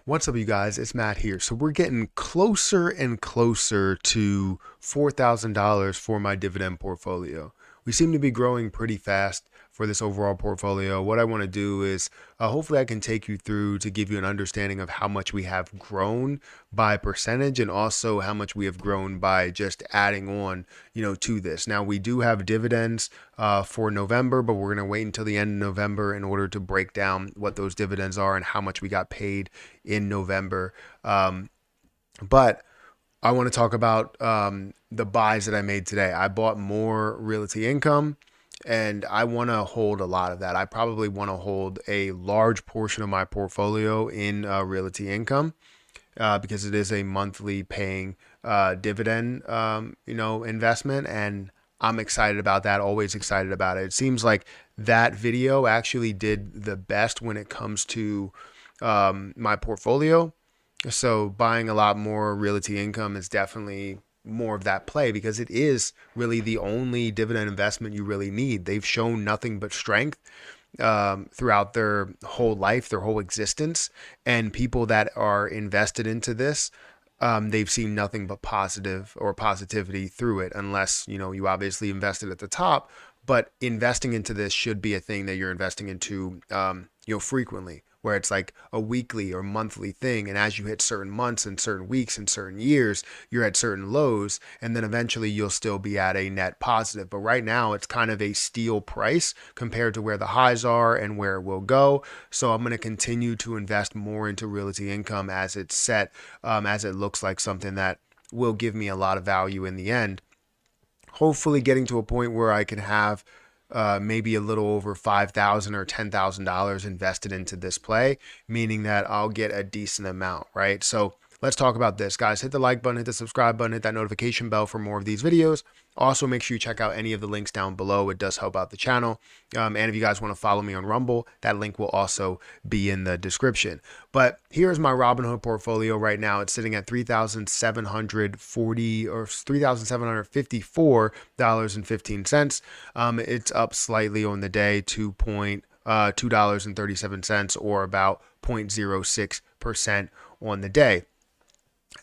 What's up, you guys? It's Matt here. So we're getting closer and closer to $4,000 for my dividend portfolio. We seem to be growing pretty fast for this overall portfolio. What I want to do is hopefully I can take you through to give you an understanding of how much we have grown by percentage and also how much we have grown by just adding on, to this. Now we do have dividends for November, but we're going to wait until the end of November in order to break down what those dividends are and how much we got paid in November. But I want to talk about the buys that I made today. I bought more realty income and I want to hold a lot of that. I probably want to hold a large portion of my portfolio in realty income because it is a monthly paying dividend, investment. And I'm excited about that, always excited about it. It seems like that video actually did the best when it comes to my portfolio. So buying a lot more realty income is definitely more of that play because it is really the only dividend investment you really need. They've shown nothing but strength throughout their whole life, their whole existence, and people that are invested into this, they've seen nothing but positive or positivity through it, unless you obviously invested at the top. But investing into this should be a thing that you're investing into, frequently, where it's like a weekly or monthly thing. And as you hit certain months and certain weeks and certain years, you're at certain lows, and then eventually you'll still be at a net positive. But right now, it's kind of a steal price compared to where the highs are and where it will go. So I'm going to continue to invest more into realty income as it's set, as it looks like something that will give me a lot of value in the end. Hopefully, getting to a point where I can have maybe a little over $5,000 or $10,000 invested into this play, meaning that I'll get a decent amount, right? So let's talk about this, guys. Hit the like button, hit the subscribe button, hit that notification bell for more of these videos. Also, make sure you check out any of the links down below. It does help out the channel. And if you guys want to follow me on Rumble, that link will also be in the description. But here's my Robinhood portfolio right now. It's sitting at $3,740 or $3,754.15. It's up slightly on the day to $2.37 or about 0.06% on the day.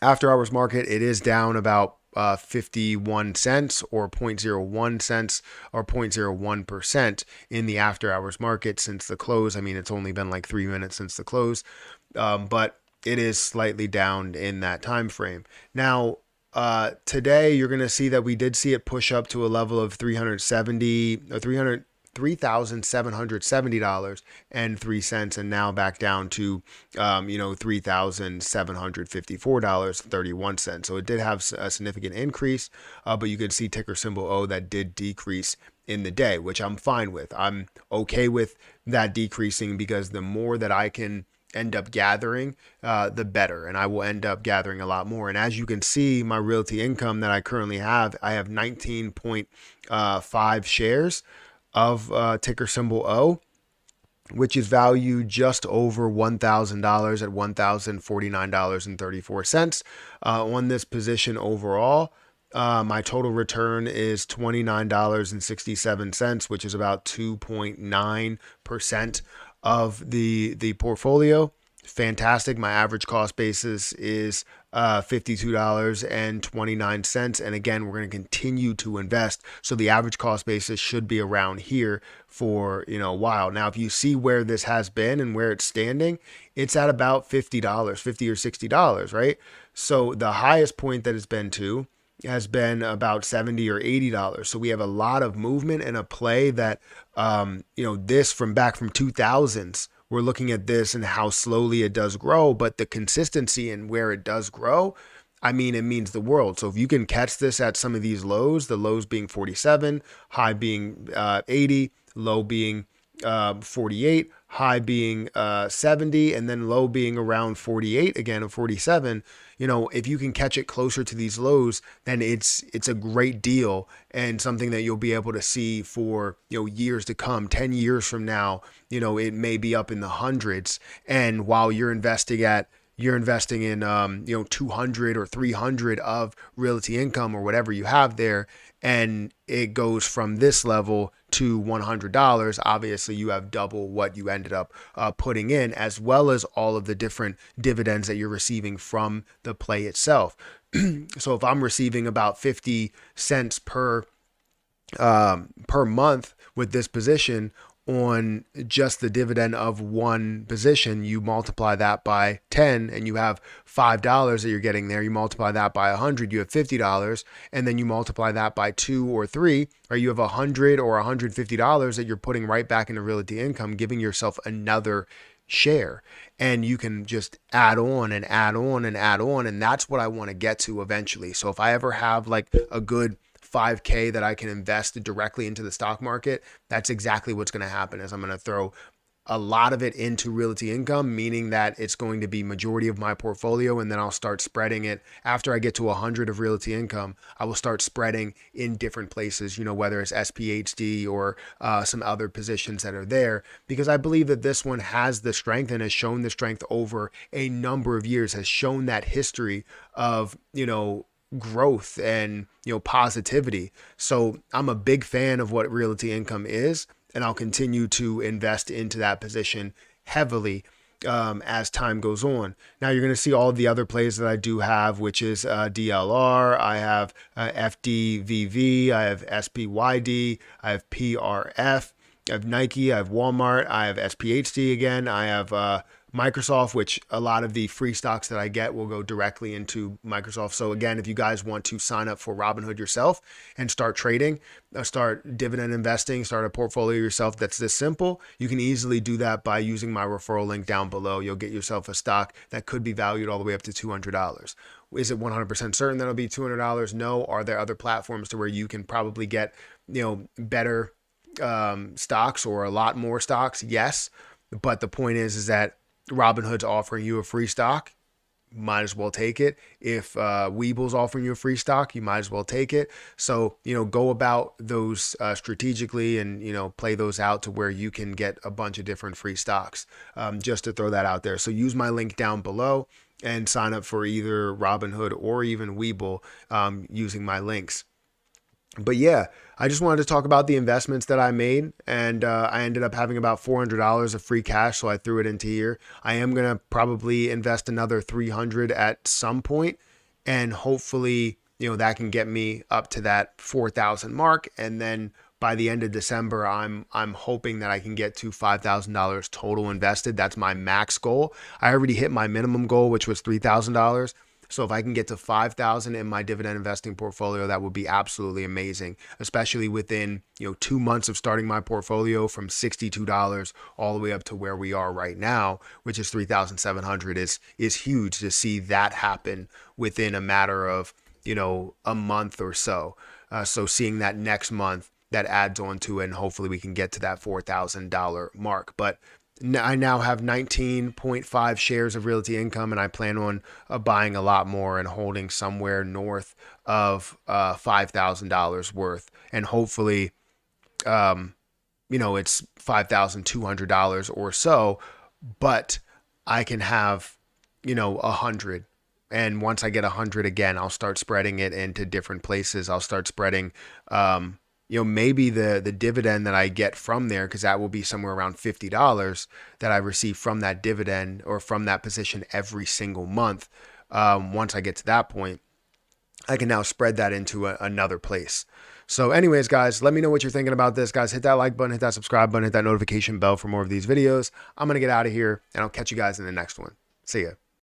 After hours market, it is down about 51 cents or zero point zero 0.01 cents or 0.01% in the after hours market since the close. I mean, it's only been like 3 minutes since the close, but it is slightly down in that time frame. Now, today you're going to see that we did see it push up to a level of 370 or $3,770.03, and now back down to $3,754.31. So it did have a significant increase, but you could see ticker symbol O that did decrease in the day, which I'm fine with. I'm okay with that decreasing because the more that I can end up gathering, the better. And I will end up gathering a lot more. And as you can see, my realty income that I currently have, I have 19.5 shares of ticker symbol O, which is valued just over $1,000 at $1,049.34 on this position overall. My total return is $29.67, which is about 2.9% of the portfolio. Fantastic. My average cost basis is $52.29. And again, we're going to continue to invest. So the average cost basis should be around here for, a while. Now, if you see where this has been and where it's standing, it's at about $50, $50 or $60, right? So the highest point that it's been to has been about $70 or $80. So we have a lot of movement and a play that, this from back from 2000s, we're looking at this and how slowly it does grow, but the consistency and where it does grow, I mean, it means the world. So if you can catch this at some of these lows, the lows being 47, high being 80, low being 48, high being 70, and then low being around 48 again, or 47. If you can catch it closer to these lows, then it's a great deal and something that you'll be able to see for years to come. 10 years from now, it may be up in the hundreds, and while you're investing in 200 or 300 of realty income or whatever you have there, and it goes from this level to $100, obviously you have double what you ended up putting in, as well as all of the different dividends that you're receiving from the play itself. So if I'm receiving about 50 cents per month with this position on just the dividend of one position, you multiply that by 10 and you have $5 that you're getting there. You multiply that by 100, you have $50, and then you multiply that by 2 or 3, or you have $100 or $150 that you're putting right back into realty income, giving yourself another share. And you can just add on and add on and add on, and that's what I want to get to eventually. So if I ever have like a good 5K that I can invest directly into the stock market, that's exactly what's going to happen. Is I'm going to throw a lot of it into realty income, meaning that it's going to be majority of my portfolio, and then I'll start spreading it. After I get to 100 of realty income, I will start spreading in different places, whether it's SPHD or some other positions that are there, because I believe that this one has the strength and has shown the strength over a number of years, has shown that history of, growth and positivity. So I'm a big fan of what realty income is, and I'll continue to invest into that position heavily as time goes on. Now you're going to see all of the other plays that I do have, which is DLR, I have FDVV, I have SPYD, I have PRF, I have Nike, I have Walmart, I have SPHD again, I have Microsoft, which a lot of the free stocks that I get will go directly into Microsoft. So again, if you guys want to sign up for Robinhood yourself and start trading, start dividend investing, start a portfolio yourself that's this simple, you can easily do that by using my referral link down below. You'll get yourself a stock that could be valued all the way up to $200. Is it 100% certain that it'll be $200? No. Are there other platforms to where you can probably get, better stocks or a lot more stocks? Yes. But the point is that Robinhood's offering you a free stock, might as well take it. If Weeble's offering you a free stock, you might as well take it. So, go about those strategically and, play those out to where you can get a bunch of different free stocks, just to throw that out there. So use my link down below and sign up for either Robinhood or even Weeble using my links. But yeah, I just wanted to talk about the investments that I made, and I ended up having about $400 of free cash, so I threw it into here. I am going to probably invest another $300 at some point, and hopefully, that can get me up to that 4,000 mark, and then by the end of December, I'm hoping that I can get to $5,000 total invested. That's my max goal. I already hit my minimum goal, which was $3,000. So if I can get to 5,000 in my dividend investing portfolio, that would be absolutely amazing, especially within, 2 months of starting my portfolio from $62 all the way up to where we are right now, which is 3,700 is huge to see that happen within a matter of, a month or so. So seeing that next month, that adds on to it, and hopefully we can get to that $4,000 mark. But I now have 19.5 shares of realty income, and I plan on buying a lot more and holding somewhere north of $5,000 worth. And hopefully, it's $5,200 or so, but I can have, 100. And once I get 100 again, I'll start spreading it into different places. I'll start spreading, maybe the dividend that I get from there, because that will be somewhere around $50 that I receive from that dividend or from that position every single month. Once I get to that point, I can now spread that into another place. So anyways, guys, let me know what you're thinking about this. Guys, hit that like button, hit that subscribe button, hit that notification bell for more of these videos. I'm going to get out of here, and I'll catch you guys in the next one. See ya.